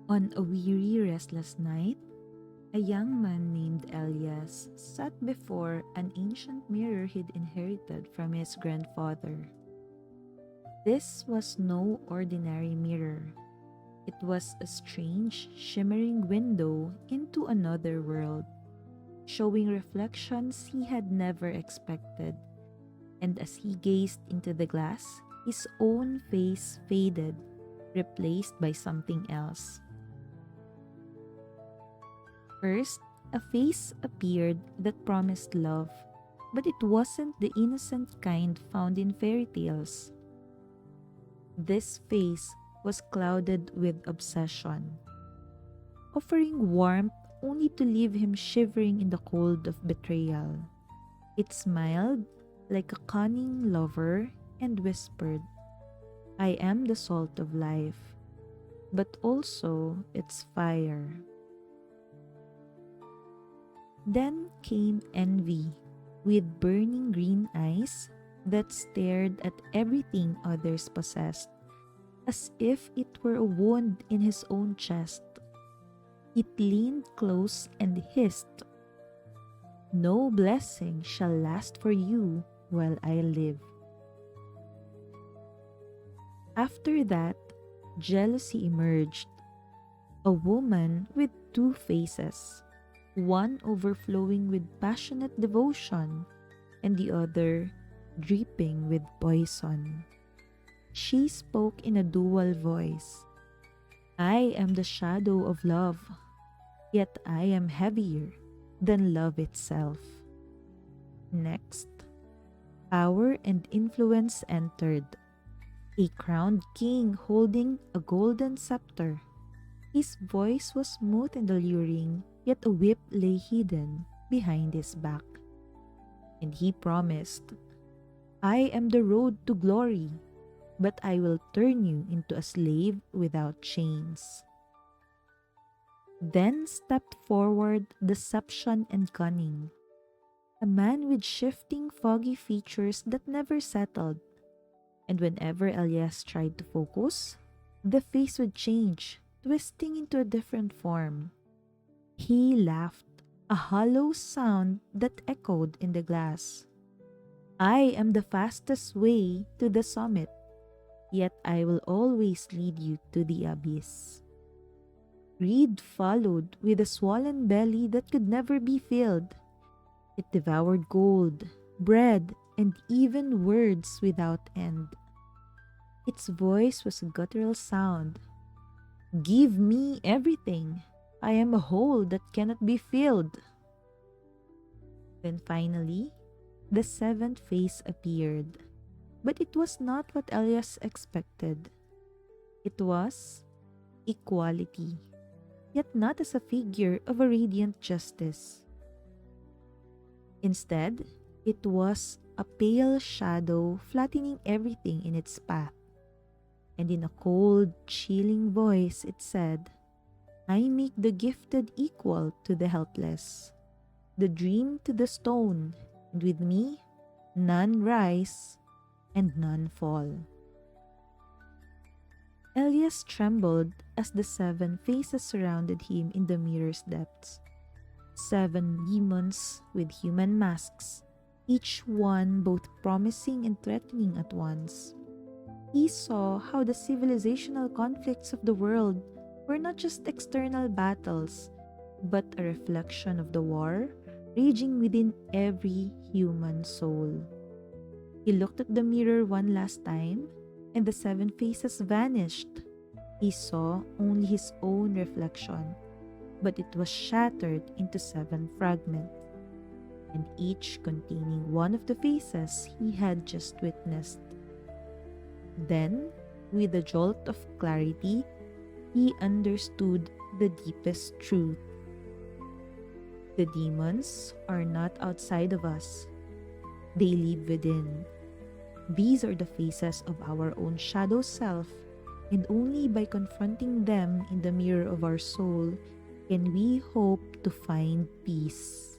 On a weary, restless night, a young man named Elias sat before an ancient mirror he'd inherited from his grandfather. This was no ordinary mirror. It was a strange, shimmering window into another world, showing reflections he had never expected. And as he gazed into the glass, his own face faded, replaced by something else. First, a face appeared that promised love, but it wasn't the innocent kind found in fairy tales. This face was clouded with obsession, offering warmth only to leave him shivering in the cold of betrayal. It smiled like a cunning lover and whispered, "I am the salt of life, but also its fire." Then came envy, with burning green eyes that stared at everything others possessed, as if it were a wound in his own chest. It leaned close and hissed, "No blessing shall last for you while I live." After that, jealousy emerged, a woman with two faces, one overflowing with passionate devotion and the other dripping with poison. She spoke in a dual voice. "I am the shadow of love, yet I am heavier than love itself." Next, power and influence entered. A crowned king holding a golden scepter. His voice was smooth and alluring, yet a whip lay hidden behind his back. And he promised, "I am the road to glory, but I will turn you into a slave without chains." Then stepped forward deception and cunning, a man with shifting foggy features that never settled. And whenever Elias tried to focus, the face would change, twisting into a different form. He laughed, a hollow sound that echoed in the glass. "I am the fastest way to the summit, yet I will always lead you to the abyss." Greed followed with a swollen belly that could never be filled. It devoured gold, bread, and even words without end. Its voice was a guttural sound. "Give me everything. I am a hole that cannot be filled." Then finally, the seventh face appeared. But it was not what Elias expected. It was equality, yet not as a figure of a radiant justice. Instead, it was a pale shadow flattening everything in its path. And in a cold, chilling voice it said, "I make the gifted equal to the helpless, the dream to the stone, and with me, none rise and none fall." Elias trembled as the seven faces surrounded him in the mirror's depths. Seven demons with human masks, each one both promising and threatening at once. He saw how the civilizational conflicts of the world were not just external battles, but a reflection of the war raging within every human soul. He looked at the mirror one last time, and the seven faces vanished. He saw only his own reflection, but it was shattered into seven fragments, and each containing one of the faces he had just witnessed. Then, with a jolt of clarity, he understood the deepest truth. The demons are not outside of us. They live within. These are the faces of our own shadow self, and only by confronting them in the mirror of our soul can we hope to find peace.